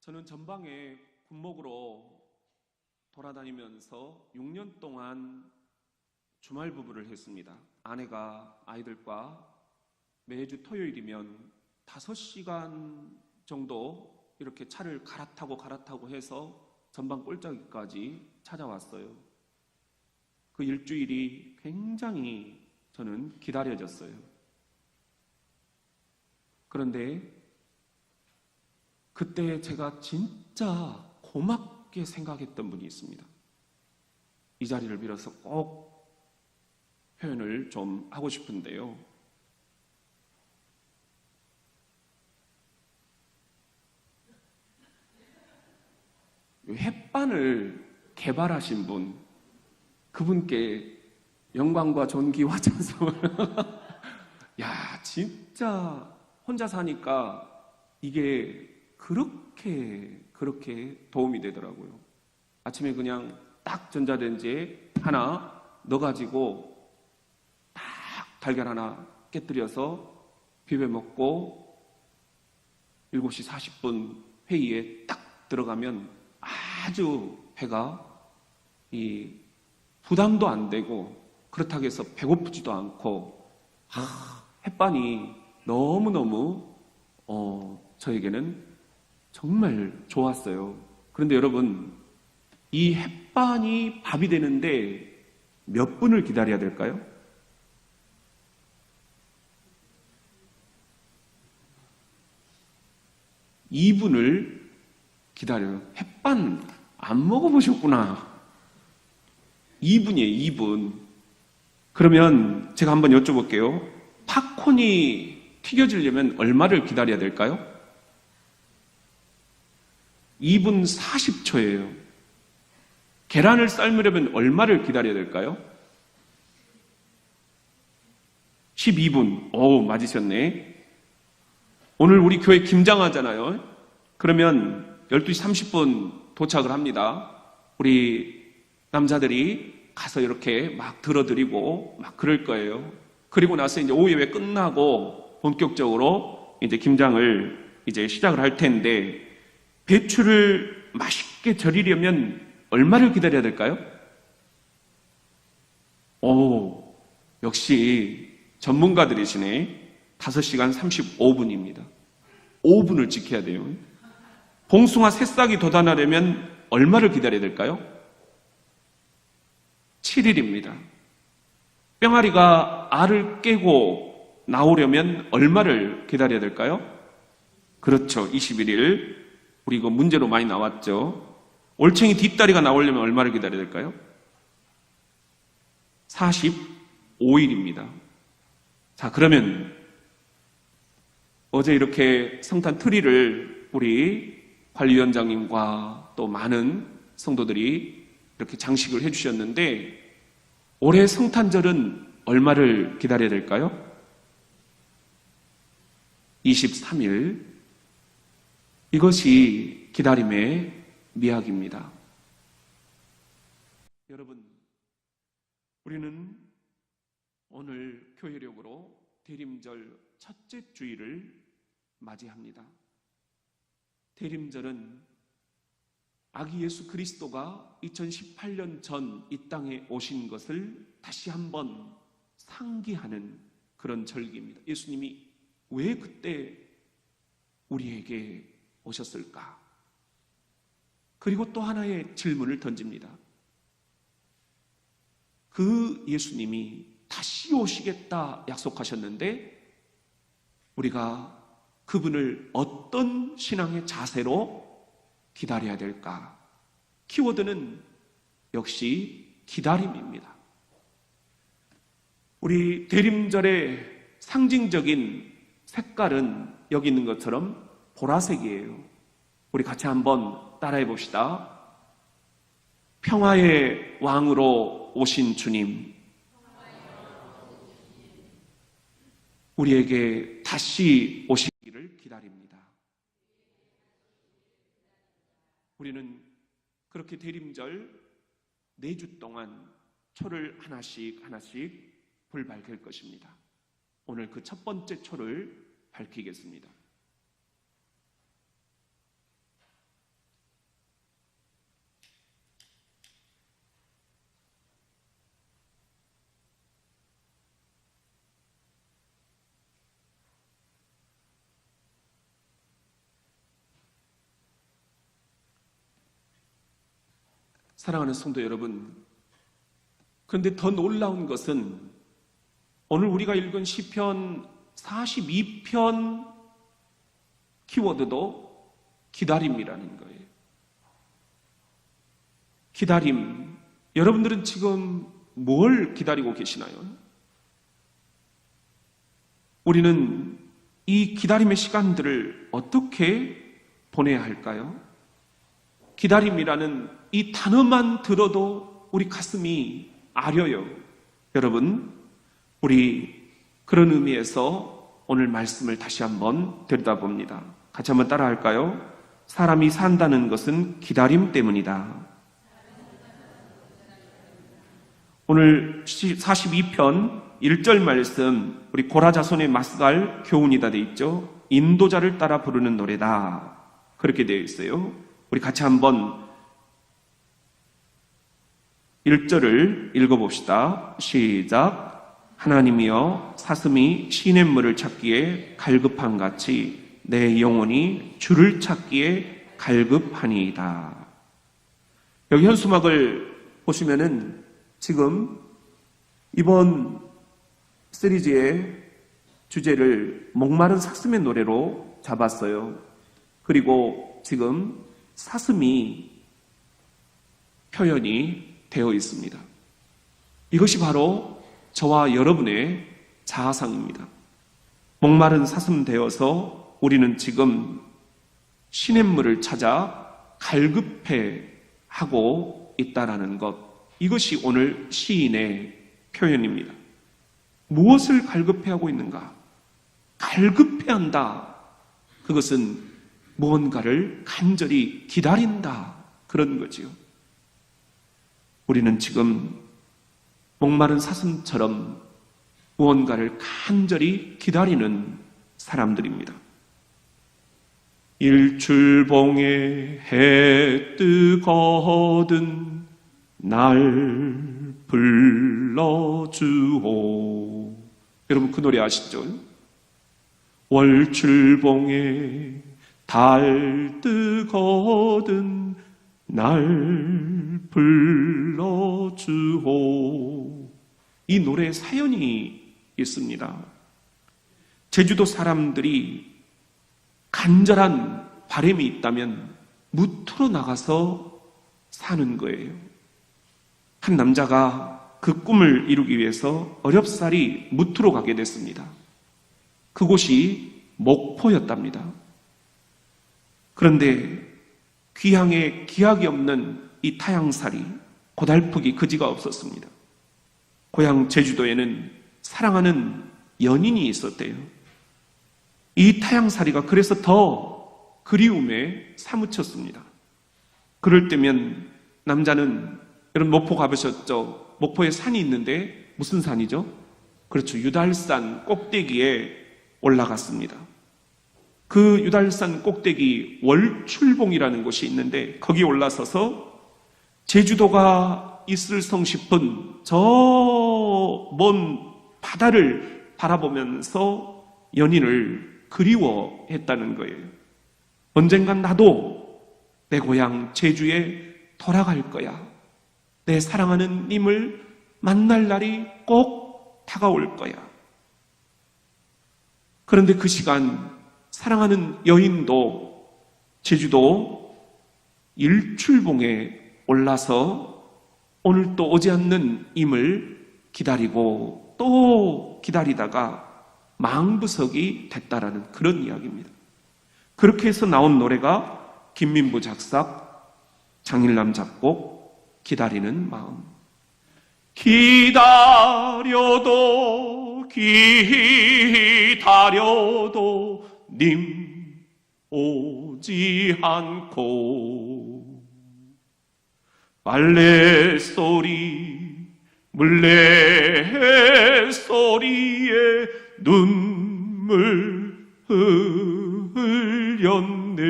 저는 전방에 군목으로 돌아다니면서 6년 동안 주말 부부를 했습니다. 아내가 아이들과 매주 토요일이면 5시간 정도 이렇게 차를 갈아타고 해서 전방 꼴짝이까지 찾아왔어요. 그 일주일이 굉장히 저는 기다려졌어요. 그런데 그때 제가 진짜 고맙게 생각했던 분이 있습니다. 이 자리를 빌어서 꼭 표현을 좀 하고 싶은데요. 햇반을 개발하신 분, 그분께 영광과 존귀와 찬송을 야, 진짜 혼자 사니까 이게 그렇게 도움이 되더라고요. 아침에 그냥 딱 전자레인지에 하나 넣어가지고 딱 달걀 하나 깨뜨려서 비벼 먹고 7시 40분 회의에 딱 들어가면 아주 배가 부담도 안 되고 그렇다고 해서 배고프지도 않고 햇반이 너무너무 저에게는 정말 좋았어요. 그런데 여러분, 이 햇반이 밥이 되는데 몇 분을 기다려야 될까요? (2분을) 기다려요. 햇반 안 먹어보셨구나. 2분이에요, 2분. 그러면 제가 한번 여쭤볼게요. 팝콘이 튀겨지려면 얼마를 기다려야 될까요? 2분 40초예요. 계란을 삶으려면 얼마를 기다려야 될까요? 12분. 오, 맞으셨네. 오늘 우리 교회 김장하잖아요. 그러면 12시 30분 도착을 합니다. 우리 남자들이 가서 이렇게 막 들어드리고 막 그럴 거예요. 그리고 나서 이제 오후 예배 끝나고 본격적으로 이제 김장을 이제 시작을 할 텐데, 배추를 맛있게 절이려면 얼마를 기다려야 될까요? 오, 역시 전문가들이시네. 5시간 35분입니다. 5분을 지켜야 돼요. 봉숭아 새싹이 돋아나려면 얼마를 기다려야 될까요? 7일입니다. 뿅아리가 알을 깨고 나오려면 얼마를 기다려야 될까요? 그렇죠. 21일. 우리 이거 문제로 많이 나왔죠. 올챙이 뒷다리가 나오려면 얼마를 기다려야 될까요? 45일입니다. 자, 그러면 어제 이렇게 성탄 트리를 우리 관리위원장님과 또 많은 성도들이 이렇게 장식을 해주셨는데, 올해 성탄절은 얼마를 기다려야 될까요? 23일. 이것이 기다림의 미학입니다. 여러분, 우리는 오늘 교회력으로 대림절 첫째 주일을 맞이합니다. 대림절은 아기 예수 그리스도가 2018년 전 이 땅에 오신 것을 다시 한번 상기하는 그런 절기입니다. 예수님이 왜 그때 우리에게 오셨을까? 그리고 또 하나의 질문을 던집니다. 그 예수님이 다시 오시겠다 약속하셨는데, 우리가 그분을 어떤 신앙의 자세로 기다려야 될까? 키워드는 역시 기다림입니다. 우리 대림절의 상징적인 색깔은 여기 있는 것처럼 보라색이에요. 우리 같이 한번 따라해 봅시다. 평화의 왕으로 오신 주님, 우리에게 다시 오시기를 기다립니다. 우리는 그렇게 대림절 4주 동안 초를 하나씩 불 밝힐 것입니다. 오늘 그 첫 번째 초를 밝히겠습니다. 사랑하는 성도 여러분, 그런데 더 놀라운 것은 오늘 우리가 읽은 시편 42편 키워드도 기다림이라는 거예요. 기다림. 여러분들은 지금 뭘 기다리고 계시나요? 우리는 이 기다림의 시간들을 어떻게 보내야 할까요? 기다림이라는 이 단어만 들어도 우리 가슴이 아려요. 여러분, 우리 그런 의미에서 오늘 말씀을 다시 한번 들여다봅니다. 같이 한번 따라 할까요? 사람이 산다는 것은 기다림 때문이다. 오늘 42편 1절 말씀, 우리 고라자손의 마스갈 교훈이다 돼 있죠? 인도자를 따라 부르는 노래다. 그렇게 되어 있어요. 우리 같이 한번 1절을 읽어봅시다. 시작. 하나님이여, 사슴이 시냇물을 찾기에 갈급한 같이 내 영혼이 주를 찾기에 갈급하니이다. 여기 현수막을 보시면은 지금 이번 시리즈의 주제를 목마른 사슴의 노래로 잡았어요. 그리고 지금 사슴이 표현이 되어 있습니다. 이것이 바로 저와 여러분의 자아상입니다. 목마른 사슴 되어서 우리는 지금 시냇물을 찾아 갈급해 하고 있다라는 것, 이것이 오늘 시인의 표현입니다. 무엇을 갈급해 하고 있는가? 갈급해 한다. 그것은 무언가를 간절히 기다린다. 그런 거지요. 우리는 지금 목마른 사슴처럼 무언가를 간절히 기다리는 사람들입니다. 일출봉에 해 뜨거든 날 불러주오. 여러분 그 노래 아시죠? 월출봉에 달 뜨거든 날 불러주오. 이 노래에 사연이 있습니다. 제주도 사람들이 간절한 바람이 있다면 무트로 나가서 사는 거예요. 한 남자가 그 꿈을 이루기 위해서 어렵사리 무트로 가게 됐습니다. 그곳이 목포였답니다. 그런데 귀향에 기약이 없는 이 타향살이 고달프기 그지가 없었습니다. 고향 제주도에는 사랑하는 연인이 있었대요. 이 타향살이가 그래서 더 그리움에 사무쳤습니다. 그럴 때면 남자는, 여러분 목포 가보셨죠? 목포에 산이 있는데 무슨 산이죠? 그렇죠. 유달산 꼭대기에 올라갔습니다. 그 유달산 꼭대기 월출봉이라는 곳이 있는데 거기 올라서서 제주도가 있을성 싶은 저 먼 바다를 바라보면서 연인을 그리워했다는 거예요. 언젠간 나도 내 고향 제주에 돌아갈 거야. 내 사랑하는 님을 만날 날이 꼭 다가올 거야. 그런데 그 시간 사랑하는 여인도 제주도 일출봉에 올라서 오늘 또 오지 않는 임을 기다리고 또 기다리다가 망부석이 됐다라는 그런 이야기입니다. 그렇게 해서 나온 노래가 김민부 작사, 장일남 작곡, 기다리는 마음. 기다려도 님 오지 않고 빨래 소리 물레 소리에 눈물 흘렸네.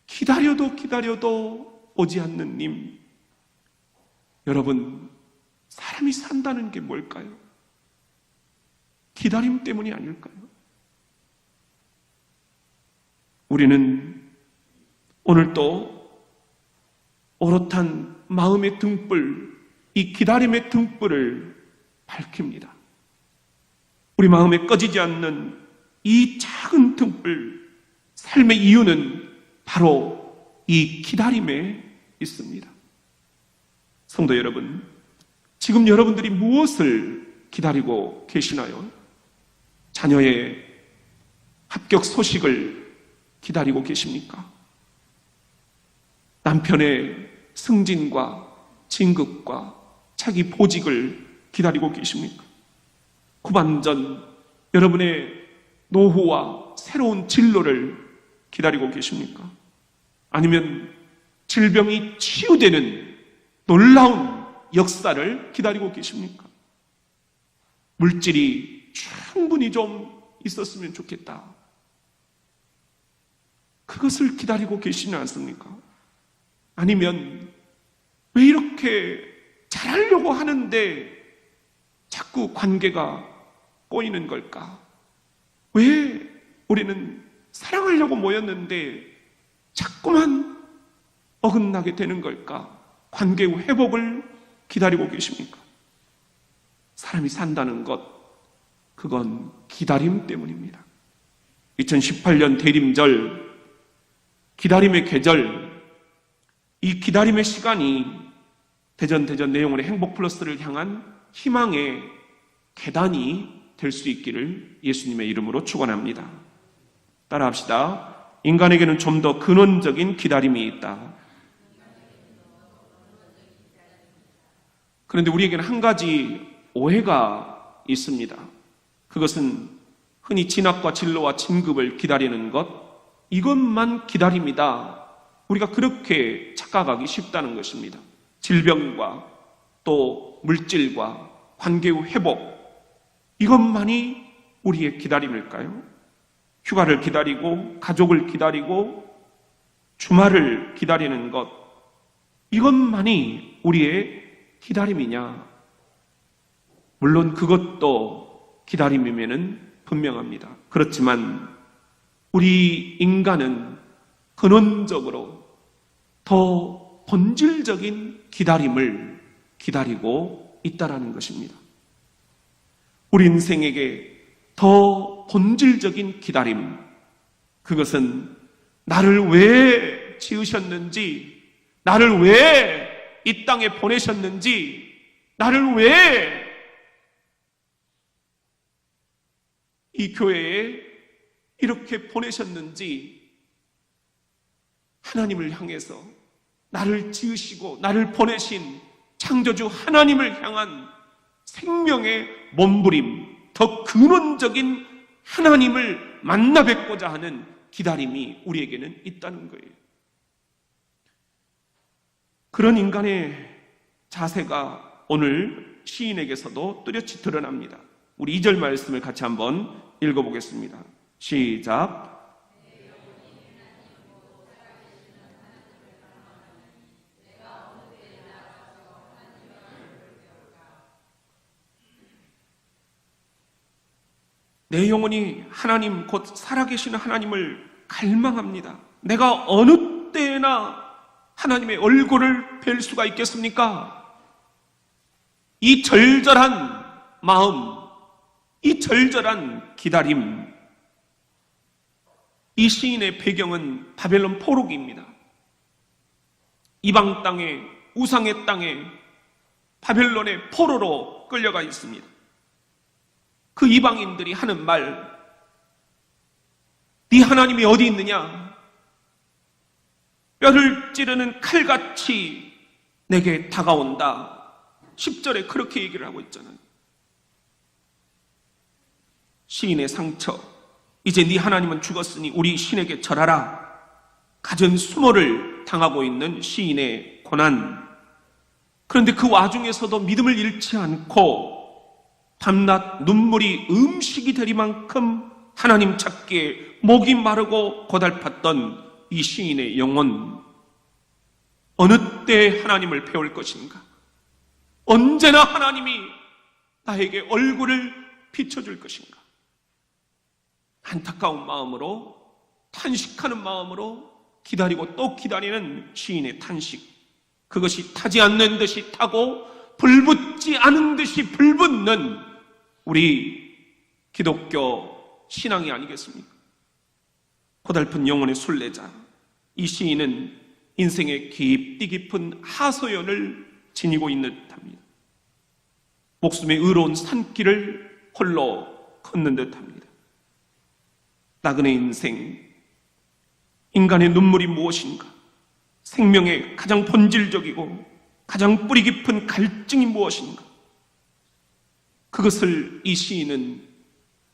기다려도 오지 않는 님. 여러분, 사람이 산다는 게 뭘까요? 기다림 때문이 아닐까요? 우리는 오늘 또 오롯한 마음의 등불, 이 기다림의 등불을 밝힙니다. 우리 마음에 꺼지지 않는 이 작은 등불, 삶의 이유는 바로 이 기다림에 있습니다. 성도 여러분, 지금 여러분들이 무엇을 기다리고 계시나요? 자녀의 합격 소식을 기다리고 계십니까? 남편의 승진과 진급과 자기 보직을 기다리고 계십니까? 후반전 여러분의 노후와 새로운 진로를 기다리고 계십니까? 아니면 질병이 치유되는 놀라운 역사를 기다리고 계십니까? 물질이 충분히 좀 있었으면 좋겠다. 그것을 기다리고 계시지 않습니까? 아니면 왜 이렇게 잘하려고 하는데 자꾸 관계가 꼬이는 걸까? 왜 우리는 사랑하려고 모였는데 자꾸만 어긋나게 되는 걸까? 관계 회복을 기다리고 계십니까? 사람이 산다는 것, 그건 기다림 때문입니다. 2018년 대림절, 기다림의 계절, 이 기다림의 시간이 대전 내용원의 행복플러스를 향한 희망의 계단이 될 수 있기를 예수님의 이름으로 축원합니다. 따라합시다. 인간에게는 좀 더 근원적인 기다림이 있다. 그런데 우리에게는 한 가지 오해가 있습니다. 그것은 흔히 진학과 진로와 진급을 기다리는 것, 이것만 기다림이다. 우리가 그렇게 착각하기 쉽다는 것입니다. 질병과 또 물질과 관계의 회복, 이것만이 우리의 기다림일까요? 휴가를 기다리고 가족을 기다리고 주말을 기다리는 것, 이것만이 우리의 기다림이냐? 물론 그것도 기다림이면은 분명합니다. 그렇지만 우리 인간은 근원적으로 더 본질적인 기다림을 기다리고 있다라는 것입니다. 우리 인생에게 더 본질적인 기다림, 그것은 나를 왜 지으셨는지, 나를 왜 이 땅에 보내셨는지, 나를 왜 이 교회에 이렇게 보내셨는지, 하나님을 향해서 나를 지으시고 나를 보내신 창조주 하나님을 향한 생명의 몸부림, 더 근원적인 하나님을 만나 뵙고자 하는 기다림이 우리에게는 있다는 거예요. 그런 인간의 자세가 오늘 시인에게서도 뚜렷이 드러납니다. 우리 2절 말씀을 같이 한번 읽어보겠습니다. 시작. 내 영혼이 하나님 곧 살아계시는 하나님을 갈망합니다. 내가 어느 때나 하나님의 얼굴을 뵐 수가 있겠습니까? 이 절절한 마음, 이 절절한 기다림, 이 시인의 배경은 바벨론 포로기입니다. 이방 땅에, 우상의 땅에 바벨론의 포로로 끌려가 있습니다. 그 이방인들이 하는 말, 네 하나님이 어디 있느냐? 뼈를 찌르는 칼같이 내게 다가온다. 10절에 그렇게 얘기를 하고 있잖아요. 시인의 상처, 이제 네 하나님은 죽었으니 우리 신에게 절하라. 갖은 수모를 당하고 있는 시인의 고난. 그런데 그 와중에서도 믿음을 잃지 않고 밤낮 눈물이 음식이 되리만큼 하나님 찾기에 목이 마르고 고달팠던 이 시인의 영혼, 어느 때 하나님을 배울 것인가? 언제나 하나님이 나에게 얼굴을 비춰줄 것인가? 안타까운 마음으로, 탄식하는 마음으로 기다리고 또 기다리는 시인의 탄식. 그것이 타지 않는 듯이 타고 불붙지 않은 듯이 불붙는 우리 기독교 신앙이 아니겠습니까? 고달픈 영혼의 순례자, 이 시인은 인생의 깊디 깊은 하소연을 지니고 있는 듯합니다. 목숨의 의로운 산길을 홀로 걷는 듯합니다. 나그네 인생, 인간의 눈물이 무엇인가? 생명의 가장 본질적이고 가장 뿌리 깊은 갈증이 무엇인가? 그것을 이 시인은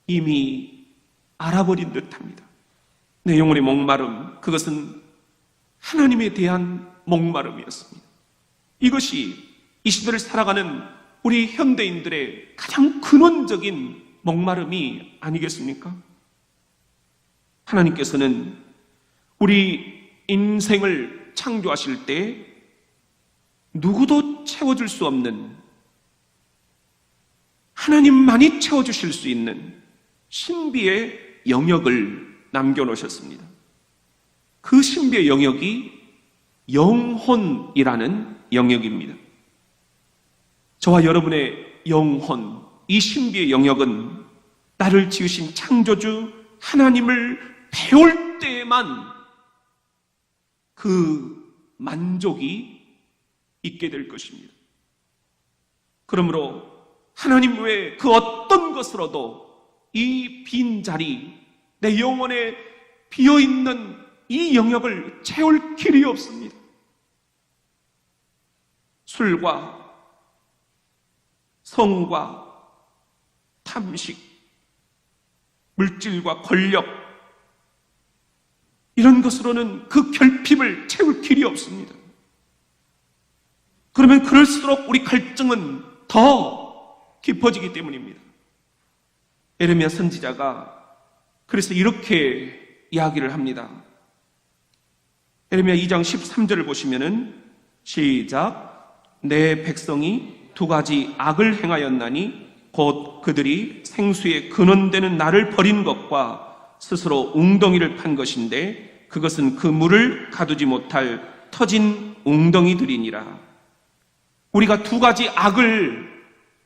이미 알아버린 듯합니다. 내 영혼의 목마름, 그것은 하나님에 대한 목마름이었습니다. 이것이 이 시대를 살아가는 우리 현대인들의 가장 근원적인 목마름이 아니겠습니까? 하나님께서는 우리 인생을 창조하실 때 누구도 채워줄 수 없는, 하나님만이 채워주실 수 있는 신비의 영역을 남겨놓으셨습니다. 그 신비의 영역이 영혼이라는 영역입니다. 저와 여러분의 영혼, 이 신비의 영역은 나를 지으신 창조주 하나님을 배울 때에만 그 만족이 있게 될 것입니다. 그러므로 하나님 외에 그 어떤 것으로도 이 빈자리, 내 영혼에 비어있는 이 영역을 채울 길이 없습니다. 술과 성과 탐식, 물질과 권력, 이런 것으로는 그 결핍을 채울 길이 없습니다. 그러면 그럴수록 우리 갈증은 더 깊어지기 때문입니다. 에레미야 선지자가 그래서 이렇게 이야기를 합니다. 에레미야 2장 13절을 보시면은 시작, 내 백성이 두 가지 악을 행하였나니 곧 그들이 생수의 근원되는 나를 버린 것과 스스로 웅덩이를 판 것인데 그것은 그 물을 가두지 못할 터진 웅덩이들이니라. 우리가 두 가지 악을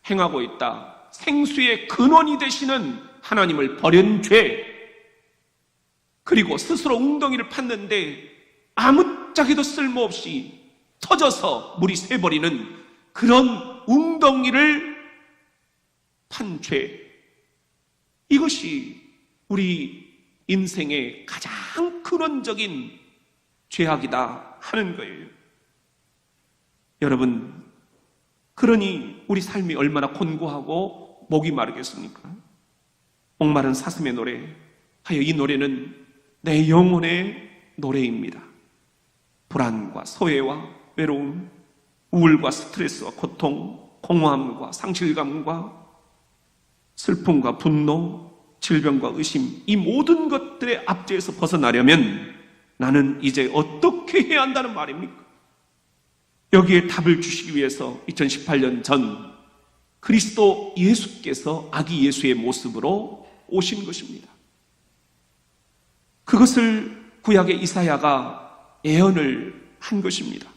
행하고 있다. 생수의 근원이 되시는 하나님을 버린 죄, 그리고 스스로 웅덩이를 팠는데 아무짝에도 쓸모없이 터져서 물이 새버리는 그런 웅덩이를 판 죄, 이것이 우리 인생의 가장 근원적인 죄악이다 하는 거예요. 여러분, 그러니 우리 삶이 얼마나 곤고하고 목이 마르겠습니까? 목마른 사슴의 노래, 하여 이 노래는 내 영혼의 노래입니다. 불안과 소외와 외로움, 우울과 스트레스와 고통, 공허함과 상실감과 슬픔과 분노, 질병과 의심, 이 모든 것들의 압제에서 벗어나려면 나는 이제 어떻게 해야 한다는 말입니까? 여기에 답을 주시기 위해서 2018년 전 그리스도 예수께서 아기 예수의 모습으로 오신 것입니다. 그것을 구약의 이사야가 예언을 한 것입니다.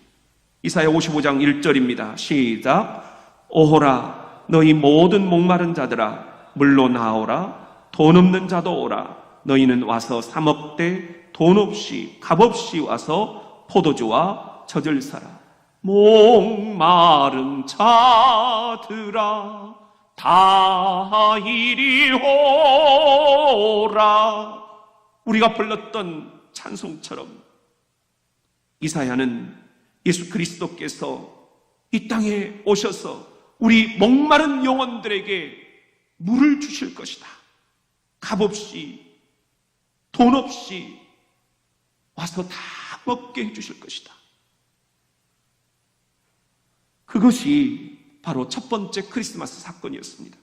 이사야 55장 1절입니다. 시작, 오호라 너희 모든 목마른 자들아 물로 나오라. 돈 없는 자도 오라. 너희는 와서 사 먹되 돈 없이 값없이 와서 포도주와 젖을 사라. 목마른 자들아 다 이리 오라. 우리가 불렀던 찬송처럼 이사야는 예수 그리스도께서 이 땅에 오셔서 우리 목마른 영혼들에게 물을 주실 것이다. 값없이 돈 없이 와서 다 먹게 해주실 것이다. 그것이 바로 첫 번째 크리스마스 사건이었습니다.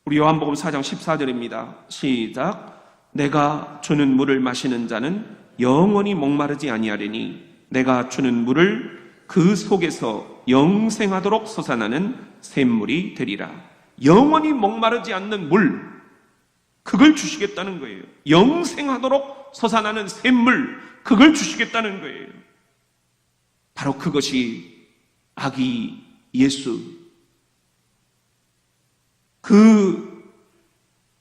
우리 요한복음 4장 14절입니다. 시작, 내가 주는 물을 마시는 자는 영원히 목마르지 아니하리니 내가 주는 물을 그 속에서 영생하도록 솟아나는 샘물이 되리라. 영원히 목마르지 않는 물, 그걸 주시겠다는 거예요. 영생하도록 솟아나는 샘물, 그걸 주시겠다는 거예요. 바로 그것이 아기 예수, 그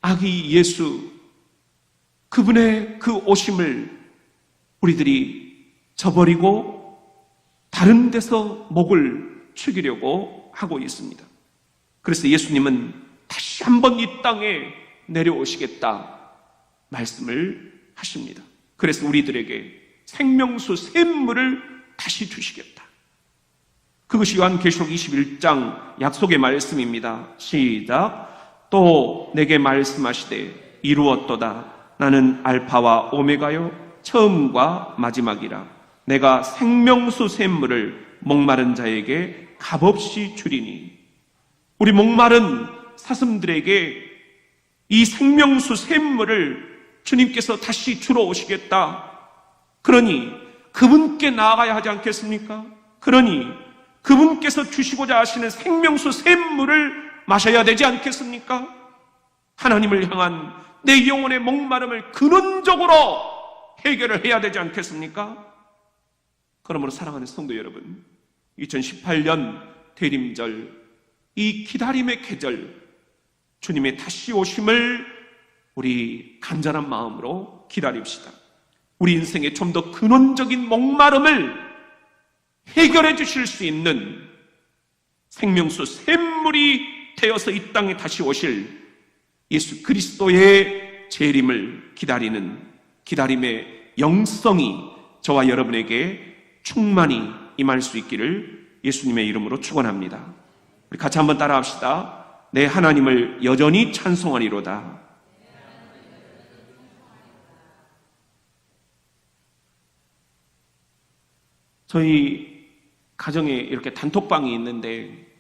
아기 예수, 그분의 그 오심을 우리들이 저버리고 다른 데서 목을 축이려고 하고 있습니다. 그래서 예수님은 다시 한번 이 땅에 내려오시겠다 말씀을 하십니다. 그래서 우리들에게 생명수 샘물을 다시 주시겠다. 그것이 요한계시록 21장 약속의 말씀입니다. 시작. 또 내게 말씀하시되 이루었도다. 나는 알파와 오메가요 처음과 마지막이라. 내가 생명수 샘물을 목마른 자에게 값없이 주리니. 우리 목마른 사슴들에게 이 생명수 샘물을 주님께서 다시 주러 오시겠다. 그러니 그분께 나아가야 하지 않겠습니까? 그러니 그분께서 주시고자 하시는 생명수 샘물을 마셔야 되지 않겠습니까? 하나님을 향한 내 영혼의 목마름을 근원적으로 해결을 해야 되지 않겠습니까? 그러므로 사랑하는 성도 여러분, 2018년 대림절, 이 기다림의 계절, 주님의 다시 오심을 우리 간절한 마음으로 기다립시다. 우리 인생의 좀 더 근원적인 목마름을 해결해 주실 수 있는 생명수 샘물이 되어서 이 땅에 다시 오실 예수 그리스도의 재림을 기다리는 기다림의 영성이 저와 여러분에게 충만히 임할 수 있기를 예수님의 이름으로 축원합니다. 우리 같이 한번 따라합시다. 내 하나님을 여전히 찬송하리로다. 저희 가정에 이렇게 단톡방이 있는데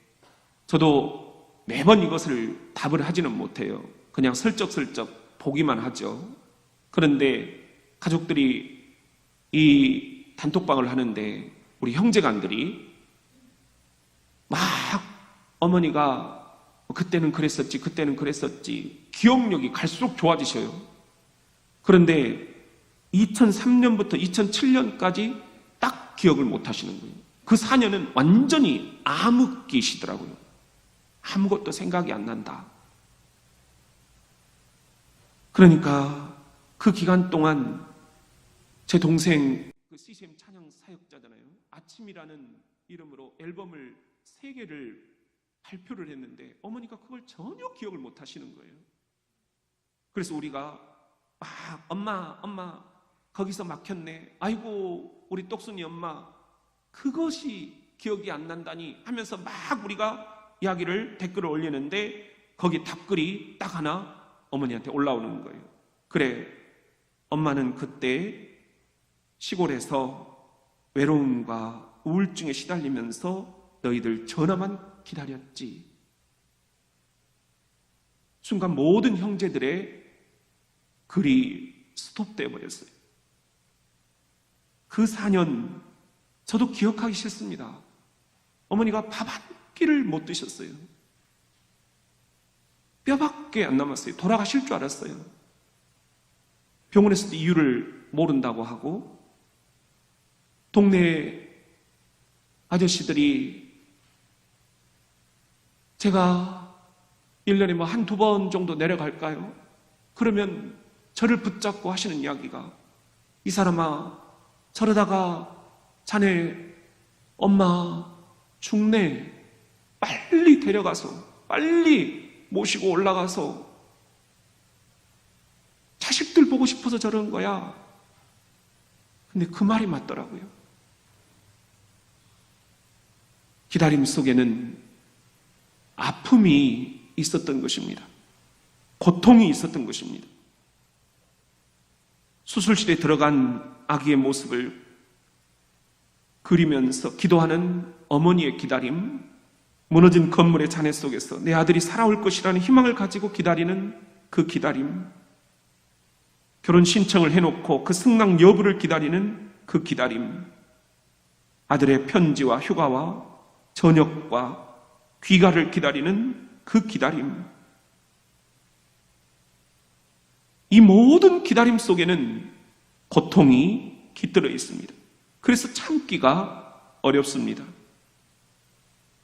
저도 매번 이것을 답을 하지는 못해요. 그냥 슬쩍슬쩍 보기만 하죠. 그런데 가족들이 이 단톡방을 하는데 우리 형제간들이 막 어머니가 그때는 그랬었지, 그때는 그랬었지, 기억력이 갈수록 좋아지셔요. 그런데 2003년부터 2007년까지 딱 기억을 못 하시는 거예요. 그 4년은 완전히 암흑기시더라고요. 아무것도 생각이 안 난다. 그러니까 그 기간 동안 제 동생 그 CCM 찬양 사역자잖아요. 아침이라는 이름으로 앨범을 3개를 발표를 했는데 어머니가 그걸 전혀 기억을 못 하시는 거예요. 그래서 우리가 엄마 거기서 막혔네. 아이고 우리 똑순이 엄마 그것이 기억이 안 난다니 하면서 막 우리가 이야기를 댓글을 올리는데 거기 답글이 딱 하나 어머니한테 올라오는 거예요. 그래, 엄마는 그때 시골에서 외로움과 우울증에 시달리면서 너희들 전화만 기다렸지. 순간 모든 형제들의 글이 스톱되어 버렸어요. 그 4년 저도 기억하기 싫습니다. 어머니가 밥 한 끼를 못 드셨어요. 뼈밖에 안 남았어요. 돌아가실 줄 알았어요. 병원에서도 이유를 모른다고 하고 동네 아저씨들이 제가 1년에 뭐 한두 번 정도 내려갈까요? 그러면 저를 붙잡고 하시는 이야기가 이 사람아 저러다가 자네 엄마 죽네. 빨리 데려가서 빨리 모시고 올라가서 자식들 보고 싶어서 저러는 거야. 근데 그 말이 맞더라고요. 기다림 속에는 아픔이 있었던 것입니다. 고통이 있었던 것입니다. 수술실에 들어간 아기의 모습을 그리면서 기도하는 어머니의 기다림, 무너진 건물의 잔해 속에서 내 아들이 살아올 것이라는 희망을 가지고 기다리는 그 기다림, 결혼 신청을 해놓고 그 승낙 여부를 기다리는 그 기다림, 아들의 편지와 휴가와 저녁과 귀가를 기다리는 그 기다림, 이 모든 기다림 속에는 고통이 깃들어 있습니다. 그래서 참기가 어렵습니다.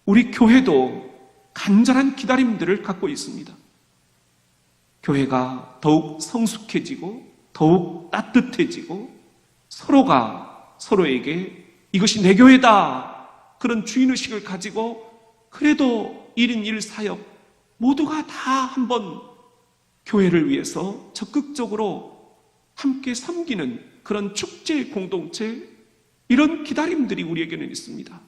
우리 교회도 간절한 기다림들을 갖고 있습니다. 교회가 더욱 성숙해지고 더욱 따뜻해지고 서로가 서로에게 이것이 내 교회다 그런 주인의식을 가지고 그래도 1인 1사역 모두가 다 한번 교회를 위해서 적극적으로 함께 섬기는 그런 축제 공동체, 이런 기다림들이 우리에게는 있습니다.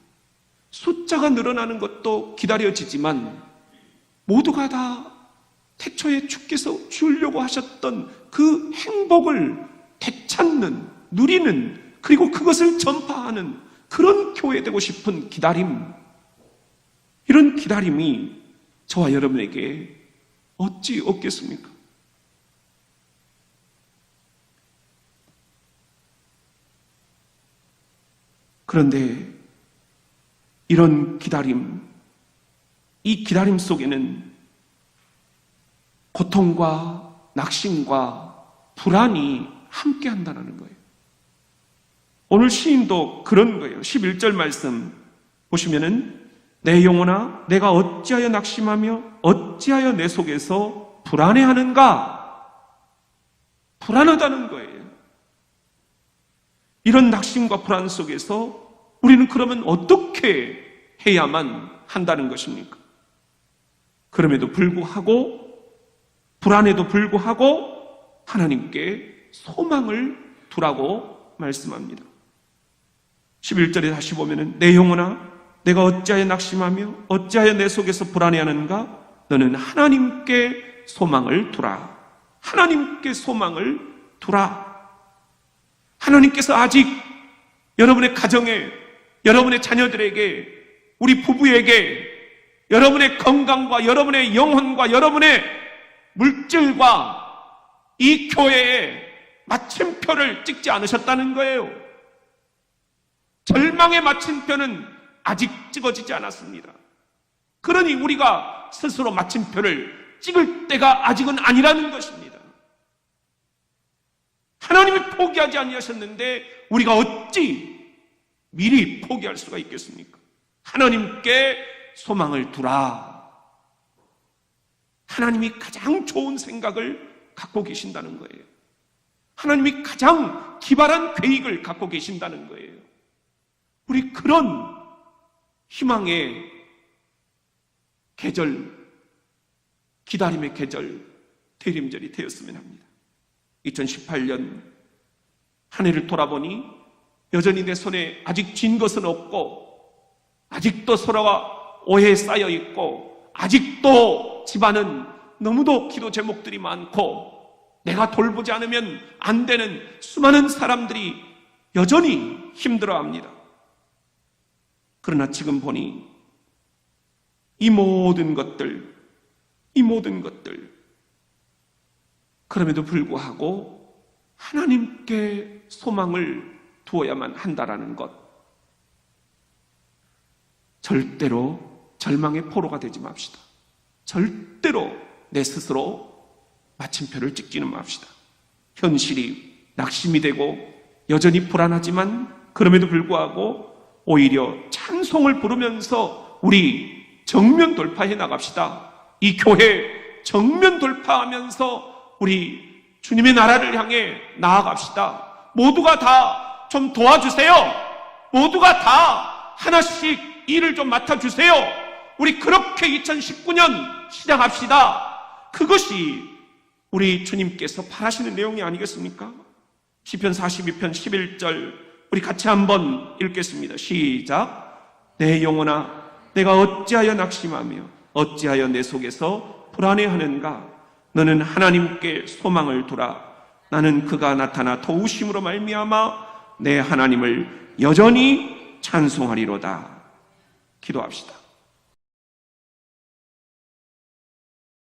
숫자가 늘어나는 것도 기다려지지만 모두가 다 태초에 주께서 주려고 하셨던 그 행복을 되찾는, 누리는, 그리고 그것을 전파하는 그런 교회 되고 싶은 기다림, 이런 기다림이 저와 여러분에게 어찌 없겠습니까? 그런데 이런 기다림, 이 기다림 속에는 고통과 낙심과 불안이 함께 한다는 거예요. 오늘 시인도 그런 거예요. 11절 말씀 보시면은 내 영혼아 내가 어찌하여 낙심하며 어찌하여 내 속에서 불안해하는가? 불안하다는 거예요. 이런 낙심과 불안 속에서 우리는 그러면 어떻게 해야만 한다는 것입니까? 그럼에도 불구하고, 불안에도 불구하고 하나님께 소망을 두라고 말씀합니다. 11절에 다시 보면은 내 영혼아 내가 어찌하여 낙심하며 어찌하여 내 속에서 불안해하는가? 너는 하나님께 소망을 두라. 하나님께 소망을 두라. 하나님께서 아직 여러분의 가정에, 여러분의 자녀들에게, 우리 부부에게 여러분의 건강과 여러분의 영혼과 여러분의 물질과 이 교회에 마침표를 찍지 않으셨다는 거예요. 절망의 마침표는 아직 찍어지지 않았습니다. 그러니 우리가 스스로 마침표를 찍을 때가 아직은 아니라는 것입니다. 하나님이 포기하지 아니하셨는데 우리가 어찌 미리 포기할 수가 있겠습니까? 하나님께 소망을 두라. 하나님이 가장 좋은 생각을 갖고 계신다는 거예요. 하나님이 가장 기발한 계획을 갖고 계신다는 거예요. 우리 그런 희망의 계절, 기다림의 계절, 대림절이 되었으면 합니다. 2018년 한 해를 돌아보니 여전히 내 손에 아직 쥔 것은 없고, 아직도 서로가 오해에 쌓여 있고, 아직도 집안은 너무도 기도 제목들이 많고, 내가 돌보지 않으면 안 되는 수많은 사람들이 여전히 힘들어합니다. 그러나 지금 보니 이 모든 것들, 그럼에도 불구하고 하나님께 소망을 두어야만 한다라는 것, 절대로 절망의 포로가 되지 맙시다. 절대로 내 스스로 마침표를 찍지는 맙시다. 현실이 낙심이 되고 여전히 불안하지만 그럼에도 불구하고 오히려 찬송을 부르면서 우리 정면 돌파해 나갑시다. 이 교회 정면 돌파하면서 우리 주님의 나라를 향해 나아갑시다. 모두가 다 좀 도와주세요. 모두가 다 하나씩 일을 좀 맡아주세요. 우리 그렇게 2019년 시작합시다. 그것이 우리 주님께서 바라시는 내용이 아니겠습니까? 시편 42편 11절 우리 같이 한번 읽겠습니다. 시작. 내 영혼아 내가 어찌하여 낙심하며 어찌하여 내 속에서 불안해하는가? 너는 하나님께 소망을 두라. 나는 그가 나타나 도우심으로 말미암아 내 하나님을 여전히 찬송하리로다. 기도합시다.